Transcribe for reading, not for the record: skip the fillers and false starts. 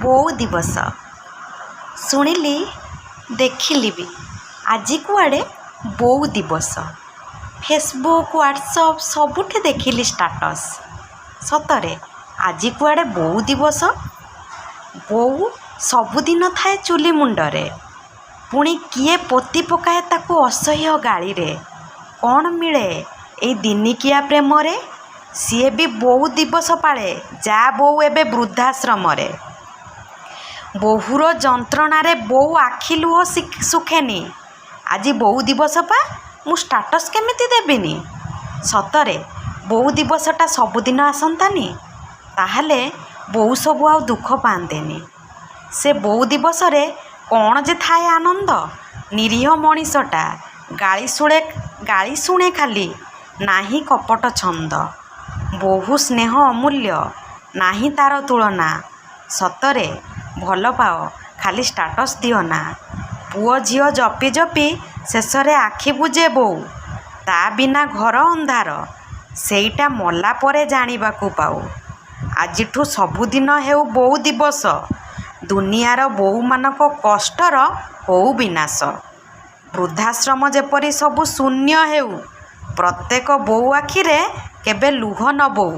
ବୋଉ ଦିବସ ଶୁଣିଲି ଦେଖିଲି ବି ଆଜି କୁଆଡ଼େ ବୋଉ ଦିବସ। ଫେସବୁକ୍ ହ୍ୱାଟ୍ସଅପ୍ ସବୁଠି ଦେଖିଲି ଷ୍ଟାଟସ୍। ସତରେ ଆଜି କୁଆଡ଼େ ବୋଉ ଦିବସ। ବୋଉ ସବୁଦିନ ଥାଏ ଚୁଲି ମୁଣ୍ଡରେ, ପୁଣି କିଏ ପୋତି ପକାଏ ତାକୁ ଅସହ୍ୟ ଗାଳିରେ। କ'ଣ ମିଳେ ଏଇ ଦିନିକିଆ ପ୍ରେମରେ? ସିଏ ବି ବୋଉ ଦିବସ ପାଳେ, ଯା ବୋଉ ଏବେ ବୃଦ୍ଧାଶ୍ରମରେ। ବୋହୂର ଯନ୍ତ୍ରଣାରେ ବୋଉ ଆଖି ଲୁହ ଶୁଖେନି। ଆଜି ବୋଉ ଦିବସ ପା, ମୁଁ ଷ୍ଟାଟସ୍ କେମିତି ଦେବିନି? ସତରେ ବୋଉ ଦିବସଟା ସବୁଦିନ ଆସନ୍ତାନି, ତାହେଲେ ବୋଉ ସବୁ ଆଉ ଦୁଃଖ ପାଆନ୍ତେନି। ସେ ବୋଉ ଦିବସରେ କ'ଣ ଯେ ଥାଏ ଆନନ୍ଦ। ନିରୀହ ମଣିଷଟା ଗାଳି ଶୁଣେ ଖାଲି, ନାହିଁ କପଟ ଛନ୍ଦ। ବୋହୂ ସ୍ନେହ ଅମୂଲ୍ୟ, ନାହିଁ ତା'ର ତୁଳନା। ସତରେ ଭଲ ପାଅ, ଖାଲି ଷ୍ଟାଟସ୍ ଦିଅ ନା। ପୁଅ ଝିଅ ଜପି ଜପି ଶେଷରେ ଆଖି ବୁଜେ ବୋଉ, ତା ବିନା ଘର ଅନ୍ଧାର, ସେଇଟା ମଲା ପରେ ଜାଣିବାକୁ ପାଉ। ଆଜିଠୁ ସବୁଦିନ ହେଉ ବୋଉ ଦିବସ, ଦୁନିଆର ବୋଉମାନଙ୍କ କଷ୍ଟର ହଉ ବିନାଶ। ବୃଦ୍ଧାଶ୍ରମ ଯେପରି ସବୁ ଶୂନ୍ୟ ହେଉ, ପ୍ରତ୍ୟେକ ବୋଉ ଆଖିରେ କେବେ ଲୁହ ନ ବୋଉ।